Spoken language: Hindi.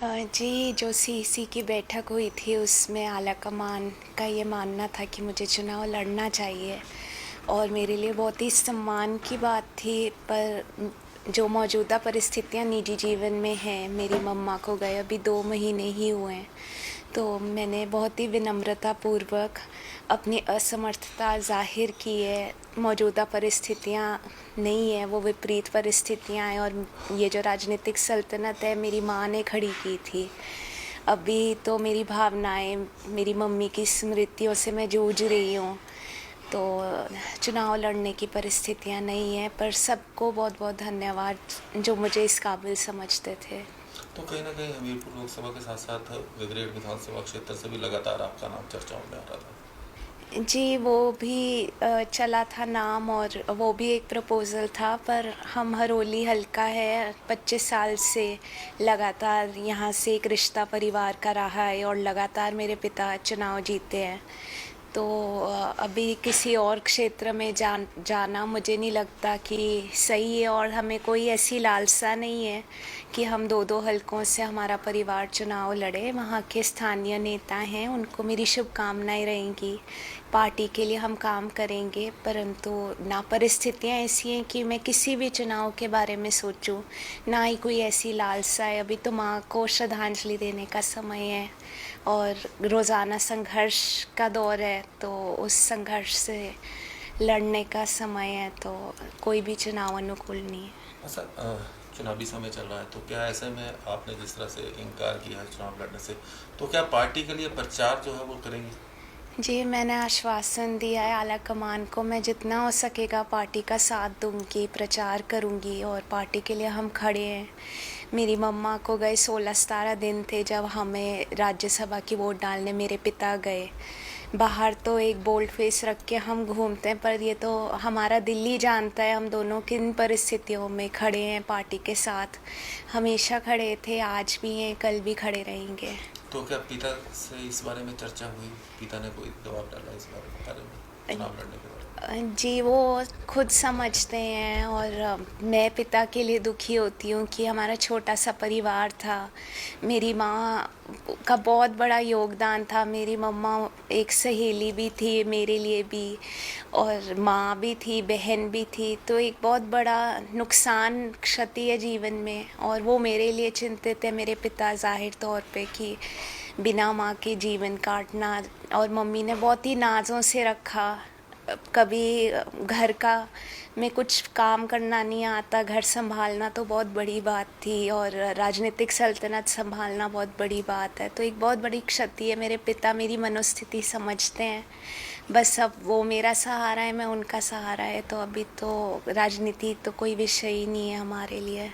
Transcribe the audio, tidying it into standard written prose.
जी, जो सीईसी की बैठक हुई थी उसमें आला कमान का ये मानना था कि मुझे चुनाव लड़ना चाहिए और मेरे लिए बहुत ही सम्मान की बात थी। पर जो मौजूदा परिस्थितियाँ निजी जीवन में हैं, मेरी मम्मा को गए अभी 2 महीने ही हुए हैं, तो मैंने बहुत ही विनम्रतापूर्वक अपनी असमर्थता ज़ाहिर की है। मौजूदा परिस्थितियाँ नहीं है, वो विपरीत परिस्थितियाँ हैं और ये जो राजनीतिक सल्तनत है मेरी माँ ने खड़ी की थी। अभी तो मेरी भावनाएं, मेरी मम्मी की स्मृतियों से मैं जूझ रही हूँ, तो चुनाव लड़ने की परिस्थितियाँ नहीं है। पर सबको बहुत बहुत धन्यवाद जो मुझे इस काबिल समझते थे। तो कहीं ना कहीं हमीरपुर लोकसभा के साथ साथ ब्रिगेड विधानसभा क्षेत्र से भी लगातार आपका नाम चर्चाओं में आ रहा था। जी, वो भी चला था नाम और वो भी एक प्रपोज़ल था। पर हम हरोली हल्का है, 25 साल से लगातार यहाँ से एक रिश्ता परिवार का रहा है और लगातार मेरे पिता चुनाव जीते हैं। तो अभी किसी और क्षेत्र में जाना मुझे नहीं लगता कि सही है और हमें कोई ऐसी लालसा नहीं है कि हम 2-2 हलकों से हमारा परिवार चुनाव लड़े। वहाँ के स्थानीय नेता हैं, उनको मेरी शुभकामनाएँ रहेंगी। पार्टी के लिए हम काम करेंगे, परंतु ना परिस्थितियाँ ऐसी हैं कि मैं किसी भी चुनाव के बारे में सोचूं, ना ही कोई ऐसी लालसा है। अभी तो माँ को श्रद्धांजलि देने का समय है और रोज़ाना संघर्ष का दौर है, तो उस संघर्ष से लड़ने का समय है, तो कोई भी चुनाव अनुकूल नहीं है। ऐसा चुनावी समय चल रहा है, तो क्या ऐसे में आपने जिस तरह से इनकार किया है चुनाव लड़ने से, तो क्या पार्टी के लिए प्रचार जो है वो करेंगे? जी, मैंने आश्वासन दिया है आला कमान को, मैं जितना हो सकेगा पार्टी का साथ दूंगी, प्रचार करूंगी और पार्टी के लिए हम खड़े हैं। मेरी मम्मा को गए 16-17 दिन थे जब हमें राज्यसभा की वोट डालने मेरे पिता गए। बाहर तो एक बोल्ड फेस रख के हम घूमते हैं, पर ये तो हमारा दिल ही जानता है हम दोनों किन परिस्थितियों में खड़े हैं पार्टी के साथ। हमेशा खड़े थे, आज भी हैं, कल भी खड़े रहेंगे। तो क्या पिता से इस बारे में चर्चा हुई? पिता ने कोई दबाव डाला इस बारे में, चुनाव लड़ने के बारे जी, वो खुद समझते हैं और मैं पिता के लिए दुखी होती हूँ कि हमारा छोटा सा परिवार था। मेरी माँ का बहुत बड़ा योगदान था। मेरी मम्मा एक सहेली भी थी मेरे लिए भी और माँ भी थी, बहन भी थी, तो एक बहुत बड़ा नुकसान, क्षति है जीवन में और वो मेरे लिए चिंतित है, मेरे पिता ज़ाहिर तौर पे, कि बिना माँ के जीवन काटना। और मम्मी ने बहुत ही नाज़ों से रखा। कभी घर का में कुछ काम करना नहीं आता, घर संभालना तो बहुत बड़ी बात थी और राजनीतिक सल्तनत संभालना बहुत बड़ी बात है, तो एक बहुत बड़ी क्षति है। मेरे पिता मेरी मनोस्थिति समझते हैं, बस अब वो मेरा सहारा है, मैं उनका सहारा है, तो अभी तो राजनीति तो कोई विषय ही नहीं है हमारे लिए।